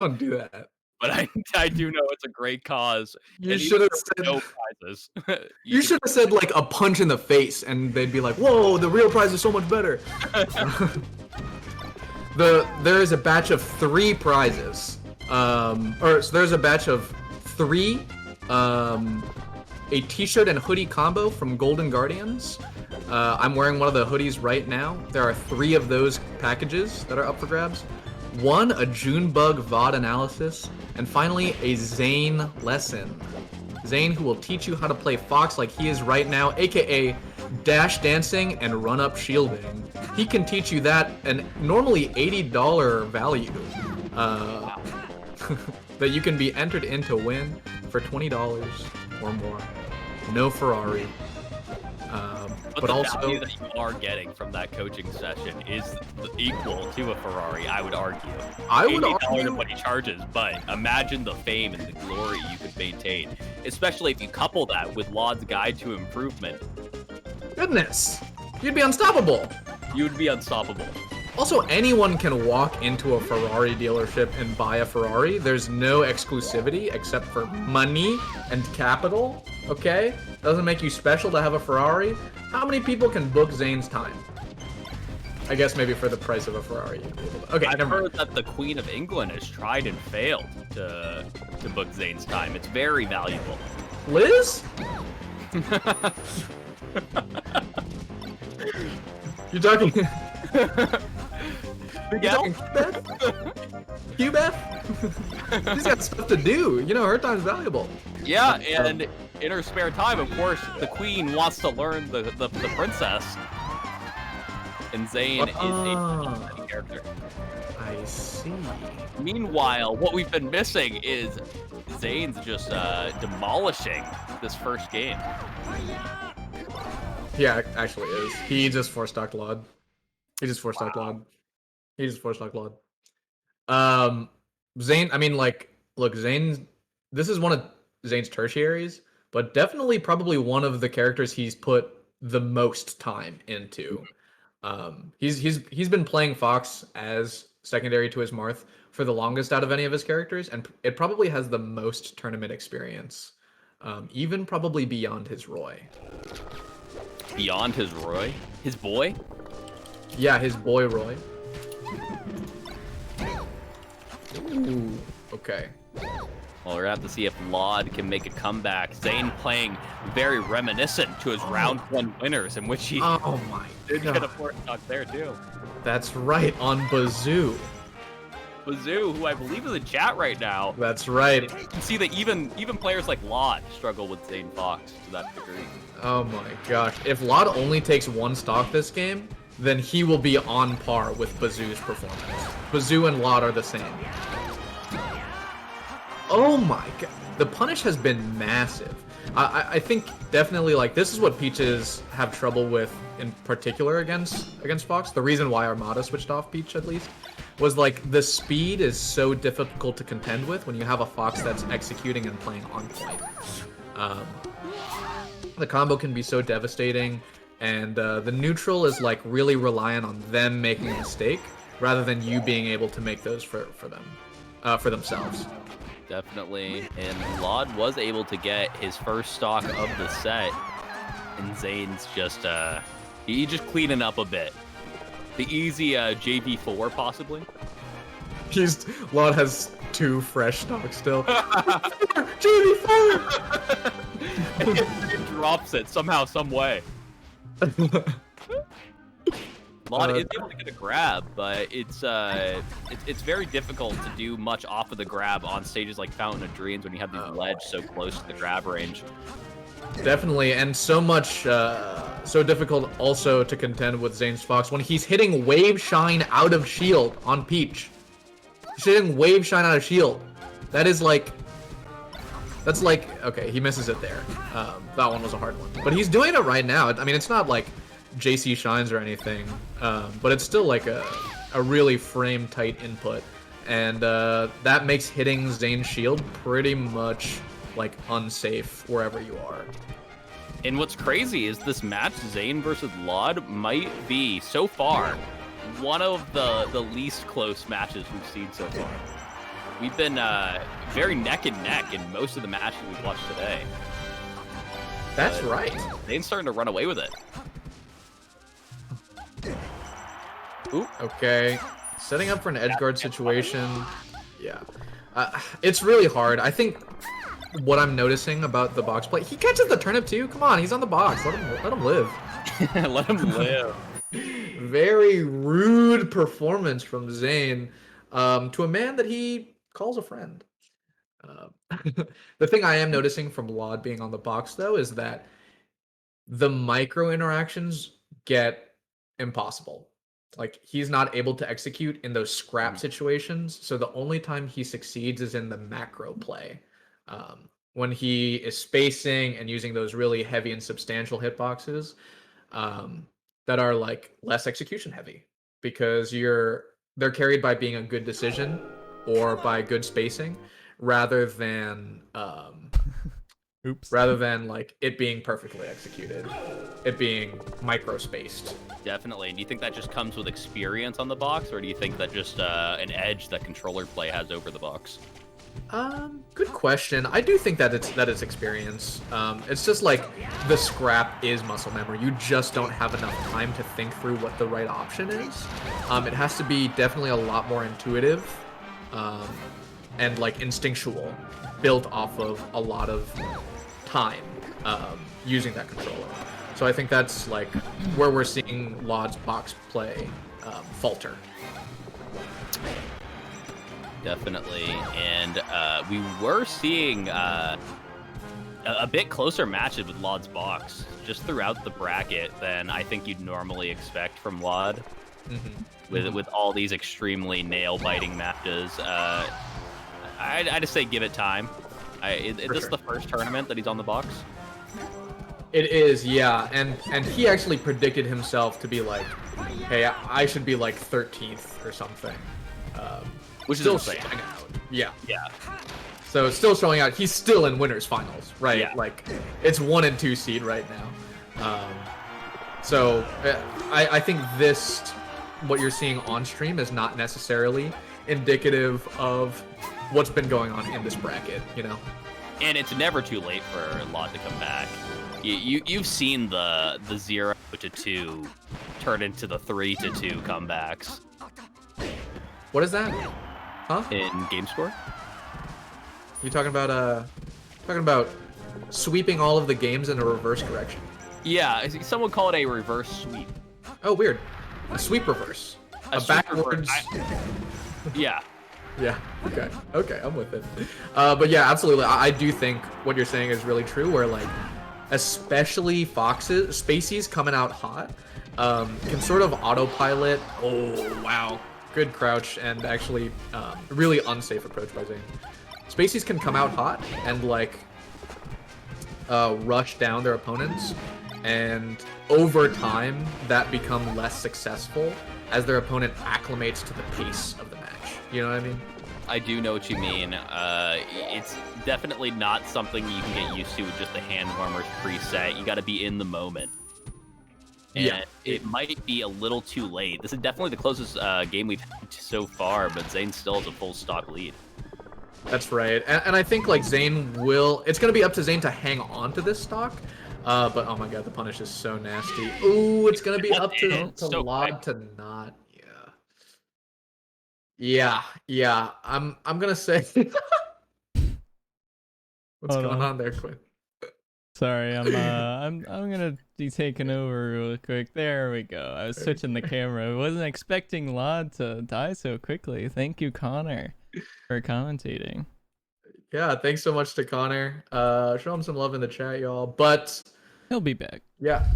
Don't do that. but I do know it's a great cause, You and even should have for said no prizes, you you can should have said like a punch in the face, and they'd be like, "Whoa, the real prize is so much better." There is a batch of 3 prizes. Or so there's a batch of 3. A T-shirt and hoodie combo from Golden Guardians. I'm wearing one of the hoodies right now. There are 3 of those packages that are up for grabs. 1, a Junebug VOD analysis, and finally a Zain lesson. Zain, who will teach you how to play Fox like he is right now, aka dash dancing and run up shielding. He can teach you that, and normally $80 value that you can be entered in to win for $20 or more. No Ferrari. But But the also, value that you are getting from that coaching session is equal to a Ferrari, I would argue. I would $80 argue, of what he charges, but imagine the fame and the glory you could maintain, especially if you couple that with Llod's Guide to Improvement. goodness, you'd be unstoppable. You would be unstoppable. Also, anyone can walk into a Ferrari dealership and buy a Ferrari. There's no exclusivity except for money and capital, okay? Doesn't make you special to have a Ferrari. How many people can book Zane's time? I guess maybe for the price of a Ferrari. Okay, I've never heard mind. that the Queen of England has tried and failed to book Zane's time. It's very valuable. Liz? You talking? You talking Q-Beth? Q-Beth? She's got stuff to do. You know, her time's valuable. Yeah, and in her spare time, of course, the Queen wants to learn the princess. And Zain is a fascinating character. I see. Meanwhile, what we've been missing is Zane's just demolishing this first game. Yeah, actually is. He just four-stocked Llod. He just four-stocked Llod. He just four-stocked Llod. Zain, I mean, like, look, Zain, this is one of Zane's tertiaries, but definitely probably one of the characters he's put the most time into. He's been playing Fox as secondary to his Marth for the longest out of any of his characters, and it probably has the most tournament experience, even probably beyond his Roy. Beyond his Roy? His boy? Yeah, his boy Roy. Ooh, okay. Well, we're gonna have to see if Llod can make a comeback. Zain playing very reminiscent to his round 1 winners, in which he Oh my did god. get a 4-stock there too. That's right, on Bazoo. Bazoo, who I believe is in chat right now, That's right. you can see that even players like Llod struggle with Zain Fox to that degree. Oh my gosh. If Llod only takes 1 stock this game, then he will be on par with Bazoo's performance. Bazoo and Llod are the same. Oh my god. The punish has been massive. I think definitely, like, this is what Peaches have trouble with in particular against Fox. The reason why Armada switched off Peach, at least, was like the speed is so difficult to contend with when you have a Fox that's executing and playing on point. The combo can be so devastating, and the neutral is like really reliant on them making a mistake rather than you being able to make those for themselves. Definitely, and Llod was able to get his first stock of the set, and Zane's just he just cleaning up a bit. The easy JV4 possibly. Llod has 2 fresh stocks still. JV4! It drops it somehow, some way. Llod is able to get a grab, but it's very difficult to do much off of the grab on stages like Fountain of Dreams when you have these ledge so close to the grab range. Definitely, and so much, so difficult also to contend with Zane's Fox when he's hitting Wave Shine out of shield on Peach. He's hitting Wave Shine out of shield. That's like, okay, he misses it there. That one was a hard one. But he's doing it right now. I mean, it's not like JC Shines or anything, but it's still like a really frame-tight input. And that makes hitting Zane's shield pretty much like unsafe wherever you are. And what's crazy is this match, Zain versus Llod, might be, so far, one of the least close matches we've seen so far. we've been very neck and neck in most of the matches we've watched today. That's right. Zane's starting to run away with it. Ooh. Okay, setting up for an edge guard situation. Yeah, it's really hard. I think what I'm noticing about the box play, he catches the turnip too. Come on, he's on the box. Let him live. Let him live. Very rude performance from Zain to a man that he calls a friend. The thing I am noticing from Llod being on the box, though, is that the micro interactions get impossible. Like, he's not able to execute in those scrap situations, so the only time he succeeds is in the macro play. When he is spacing and using those really heavy and substantial hitboxes that are like less execution heavy, because they're carried by being a good decision or by good spacing rather than like it being perfectly executed, it being micro spaced. Definitely. And do you think that just comes with experience on the box, or do you think that just an edge that controller play has over the box? Good question. I do think that it's experience. It's just like the scrap is muscle memory. You just don't have enough time to think through what the right option is. It has to be definitely a lot more intuitive, and like instinctual, built off of a lot of time using that controller. So I think that's like where we're seeing Llod's box play falter. Definitely. And we were seeing a bit closer matches with Llod's box just throughout the bracket than I think you'd normally expect from Llod. With all these extremely nail-biting matches. I just say give it time. Is this the first tournament that he's on the box? It is, yeah, and he actually predicted himself to be like, hey, I should be like 13th or something. Which is still insane. showing out. Yeah. Yeah. So it's still showing out. He's still in winners finals, right? Yeah. Like, it's 1 and 2 seed right now. So I think what you're seeing on stream is not necessarily indicative of what's been going on in this bracket, you know? And it's never too late for Llod to come back. You've seen the 0-2 turn into the 3-2 comebacks. What is that? Huh? In game score? You talking about sweeping all of the games in a reverse direction? Yeah, some would call it a reverse sweep. Oh, weird. A sweep reverse. A backwards. Yeah. Yeah. Okay, I'm with it. But yeah, absolutely. I do think what you're saying is really true. Where like, especially foxes, spaceys coming out hot, can sort of autopilot. Oh wow. Good crouch and actually really unsafe approach by Zain. Spaceys can come out hot and like rush down their opponents, and over time that become less successful as their opponent acclimates to the pace of the match. You know what I mean? I do know what you mean. It's definitely not something you can get used to with just the hand warmers preset. You got to be in the moment. And yeah, it might be a little too late. This is definitely the closest game we've had so far, but Zain still has a full stock lead. That's right, and I think like Zain will. It's gonna be up to Zain to hang on to this stock. But oh my god, the punish is so nasty. Ooh, it's gonna be up to Llod to not. Yeah. I'm gonna say. What's going on there, Quinn? Sorry, I'm gonna be taking over real quick. There we go. I was switching the camera. I wasn't expecting Llod to die so quickly. Thank you, Connor, for commentating. Yeah, thanks so much to Connor. Show him some love in the chat, y'all. But he'll be back. Yeah.